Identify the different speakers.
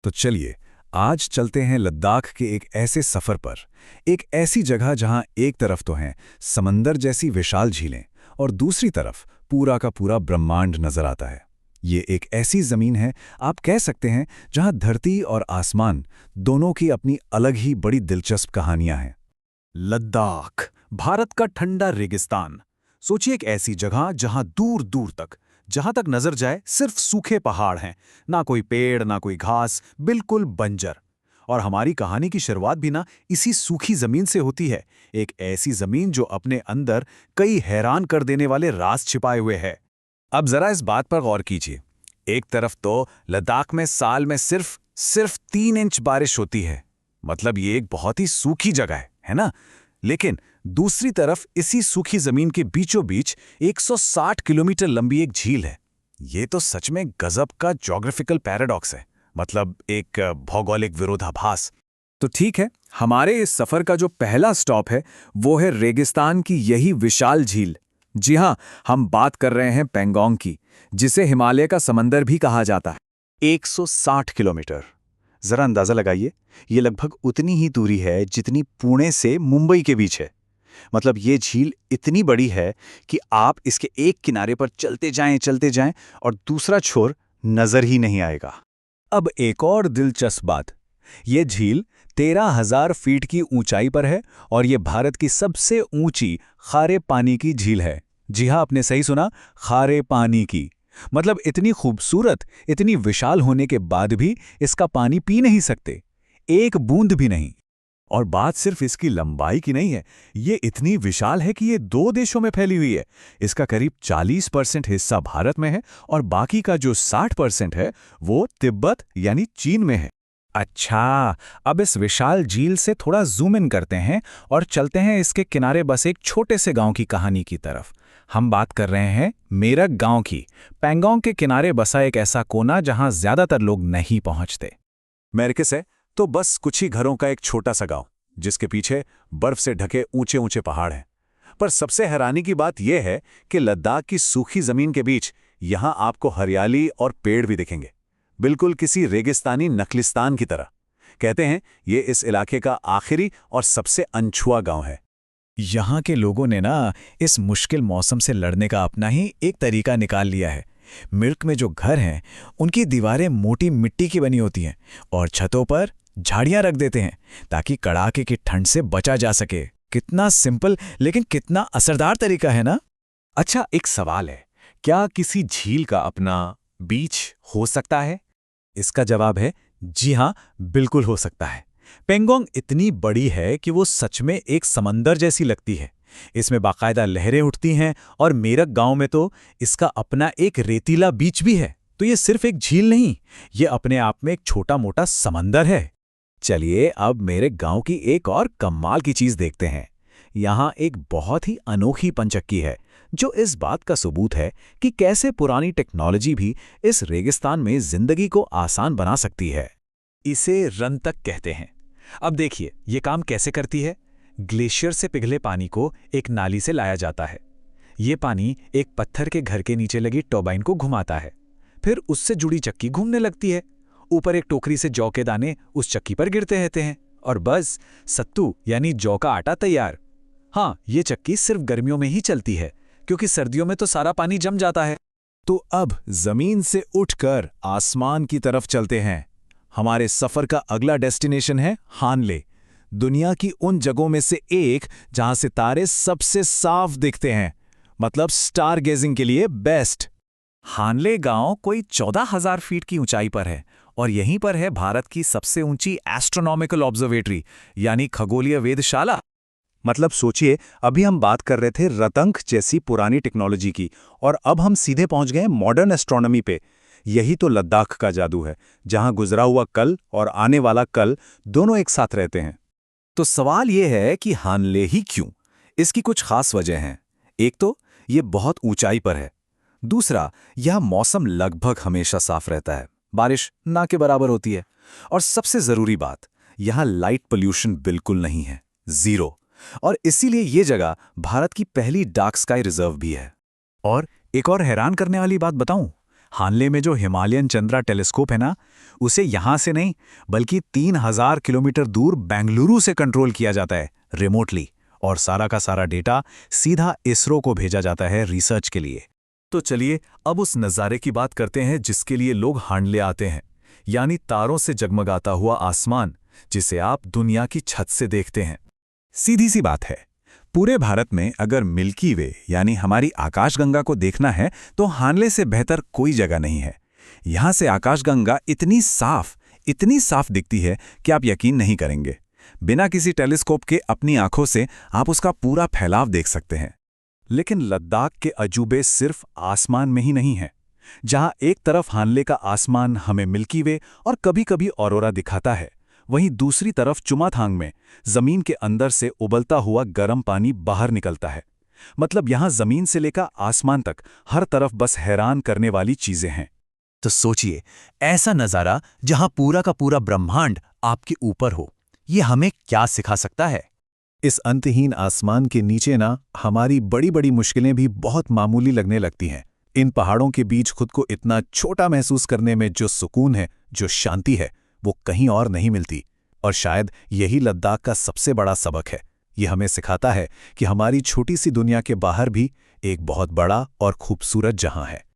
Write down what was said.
Speaker 1: तो चलिए आज चलते हैं लद्दाख के एक ऐसे सफ़र पर, एक ऐसी जगह जहां एक तरफ तो हैं समंदर जैसी विशाल झीलें और दूसरी तरफ पूरा का पूरा ब्रह्मांड नजर आता है। ये एक ऐसी ज़मीन है, आप कह सकते हैं, जहां धरती और आसमान दोनों की अपनी अलग ही बड़ी दिलचस्प कहानियां हैं।
Speaker 2: लद्दाख, भारत का ठंडा रेगिस्तान। सोचिए एक ऐसी जगह जहां दूर दूर तक, जहां तक नजर जाए, सिर्फ सूखे पहाड़ हैं, ना कोई पेड़ ना कोई घास, बिल्कुल बंजर। और हमारी कहानी की शुरुआत भी ना इसी सूखी जमीन से होती है, एक ऐसी जमीन जो अपने अंदर कई हैरान कर देने वाले राज छिपाए हुए है।
Speaker 1: अब जरा इस बात पर गौर कीजिए। एक तरफ तो लद्दाख में साल में सिर्फ 3 इंच बारिश होती है, मतलब ये एक बहुत ही सूखी जगह है ना? लेकिन दूसरी तरफ इसी सूखी जमीन के बीचों बीच 160 किलोमीटर लंबी एक झील है। ये तो सच में गजब का ज्योग्राफिकल पैराडॉक्स है, मतलब एक भौगोलिक विरोधाभास। तो ठीक है, हमारे इस सफर का जो पहला स्टॉप है वो है रेगिस्तान की यही विशाल झील। जी हाँ, हम बात कर रहे हैं पेंगोंग की, जिसे हिमालय का समंदर भी कहा जाता है।
Speaker 2: 160 किलोमीटर, जरा अंदाजा लगाइए, ये लगभग उतनी ही दूरी है जितनी पुणे से मुंबई के बीच है। मतलब ये झील इतनी बड़ी है कि आप इसके एक किनारे पर चलते जाएं और दूसरा छोर नजर ही नहीं आएगा।
Speaker 1: अब एक और दिलचस्प बात, ये झील 13,000 फीट की ऊंचाई पर है और ये भारत की सबसे ऊंची खारे पानी की झील है। जी हाँ, आपने सही सुना, खारे पानी की। मतलब इतनी खूबसूरत, इतनी विशाल होने के बाद भी इसका पानी पी नहीं सकते, एक बूंद भी नहीं। और बात सिर्फ इसकी लंबाई की नहीं है, ये इतनी विशाल है कि ये 2 देशों में फैली हुई है। इसका करीब 40% हिस्सा भारत में है और बाकी का जो 60% है वो तिब्बत यानी चीन में है। अच्छा, अब इस विशाल झील से थोड़ा जूम इन करते हैं और चलते हैं इसके किनारे बस एक छोटे से गांव की कहानी की तरफ। हम बात कर रहे हैं मेरक गांव की, पेंगोंग के किनारे बसा एक ऐसा कोना जहां ज्यादातर लोग नहीं पहुंचते।
Speaker 2: मेरकिस है तो बस कुछ ही घरों का एक छोटा सा गांव, जिसके पीछे बर्फ से ढके ऊंचे ऊंचे पहाड़ हैं। पर सबसे हैरानी की बात यह है कि लद्दाख की सूखी जमीन के बीच यहां आपको हरियाली और पेड़ भी दिखेंगे, बिल्कुल किसी रेगिस्तानी नखलिस्तान की तरह। कहते हैं ये इस इलाके का आखिरी और सबसे अनछुआ गांव है।
Speaker 1: यहाँ के लोगों ने ना इस मुश्किल मौसम से लड़ने का अपना ही एक तरीका निकाल लिया है। मिर्क में जो घर हैं उनकी दीवारें मोटी मिट्टी की बनी होती हैं और छतों पर झाड़ियां रख देते हैं ताकि कड़ाके की ठंड से बचा जा सके। कितना सिंपल लेकिन कितना असरदार तरीका है ना?
Speaker 2: अच्छा, एक सवाल है, क्या किसी झील का अपना बीच हो सकता है?
Speaker 1: इसका जवाब है जी हाँ, बिल्कुल हो सकता है। पेंगोंग इतनी बड़ी है कि वो सच में एक समंदर जैसी लगती है। इसमें बाकायदा लहरें उठती हैं और मेरक गांव में तो इसका अपना एक रेतीला बीच भी है। तो ये सिर्फ एक झील नहीं, ये अपने आप में एक छोटा मोटा समंदर है। चलिए अब मेरे गांव की एक और कमाल की चीज देखते हैं। यहाँ एक बहुत ही अनोखी पंचक्की है जो इस बात का सबूत है कि कैसे पुरानी टेक्नोलॉजी भी इस रेगिस्तान में जिंदगी को आसान बना सकती है। इसे रंतक कहते हैं। अब देखिए ये काम कैसे करती है। ग्लेशियर से पिघले पानी को एक नाली से लाया जाता है। ये पानी एक पत्थर के घर के नीचे लगी टर्बाइन को घुमाता है, फिर उससे जुड़ी चक्की घूमने लगती है। ऊपर एक टोकरी से जौ के दाने उस चक्की पर गिरते रहते हैं और बस सत्तू यानी जौ का आटा तैयार। हाँ, ये चक्की सिर्फ गर्मियों में ही चलती है क्योंकि सर्दियों में तो सारा पानी जम जाता है। तो अब जमीन से उठकर आसमान की तरफ चलते हैं। हमारे सफर का अगला डेस्टिनेशन है हानले, दुनिया की उन जगहों में से एक जहां से तारे सबसे साफ दिखते हैं, मतलब स्टार गेजिंग के लिए बेस्ट। हानले गांव कोई 14,000 फीट की ऊंचाई पर है और यहीं पर है भारत की सबसे ऊंची एस्ट्रोनॉमिकल ऑब्जर्वेटरी यानी खगोलीय वेधशाला।
Speaker 2: मतलब सोचिए, अभी हम बात कर रहे थे रतंक जैसी पुरानी टेक्नोलॉजी की और अब हम सीधे पहुंच गए मॉडर्न एस्ट्रोनॉमी पे। यही तो लद्दाख का जादू है, जहां गुजरा हुआ कल और आने वाला कल दोनों एक साथ रहते हैं।
Speaker 1: तो सवाल यह है कि हानले ही क्यों? इसकी कुछ खास वजह हैं। एक तो ये बहुत ऊंचाई पर है, दूसरा यह मौसम लगभग हमेशा साफ रहता है, बारिश ना के बराबर होती है, और सबसे जरूरी बात, यहां लाइट पोल्यूशन बिल्कुल नहीं है, जीरो। और इसीलिए ये जगह भारत की पहली डार्क स्काई रिजर्व भी है। और एक और हैरान करने वाली बात बताऊं, हानले में जो हिमालयन चंद्रा टेलीस्कोप है ना,
Speaker 2: उसे यहां से नहीं बल्कि 3000 किलोमीटर दूर बेंगलुरु से कंट्रोल किया जाता है रिमोटली, और सारा का सारा डेटा सीधा इसरो को भेजा जाता है रिसर्च के लिए। तो चलिए अब उस नज़ारे की बात करते हैं जिसके लिए लोग हांडले आते हैं, यानी तारों से जगमगाता हुआ आसमान, जिसे आप दुनिया की छत से देखते हैं। सीधी सी बात है, पूरे भारत में अगर मिल्की वे यानी हमारी आकाशगंगा को देखना है तो हांडले से बेहतर कोई जगह नहीं है। यहां से आकाशगंगा इतनी साफ दिखती है कि आप यकीन नहीं करेंगे। बिना किसी टेलीस्कोप के अपनी आंखों से आप उसका पूरा फैलाव देख सकते हैं। लेकिन लद्दाख के अजूबे सिर्फ आसमान में ही नहीं है। जहां एक तरफ हांडले का आसमान हमें मिल्की वे और कभी-कभी ऑरोरा दिखाता है, वहीं दूसरी तरफ चुमाथांग में जमीन के अंदर से उबलता हुआ गर्म पानी बाहर निकलता है। मतलब यहां जमीन से लेकर आसमान तक हर तरफ बस हैरान करने वाली चीजें हैं।
Speaker 1: तो सोचिए, ऐसा नज़ारा जहां पूरा का पूरा ब्रह्मांड आपके ऊपर हो, ये हमें क्या सिखा सकता है?
Speaker 2: इस अंतहीन आसमान के नीचे ना हमारी बड़ी बड़ी मुश्किलें भी बहुत मामूली लगने लगती हैं। इन पहाड़ों के बीच खुद को इतना छोटा महसूस करने में जो सुकून है, जो शांति है, वो कहीं और नहीं मिलती। और शायद यही लद्दाख का सबसे बड़ा सबक है। ये हमें सिखाता है कि हमारी छोटी सी दुनिया के बाहर भी एक बहुत बड़ा और खूबसूरत जहां है।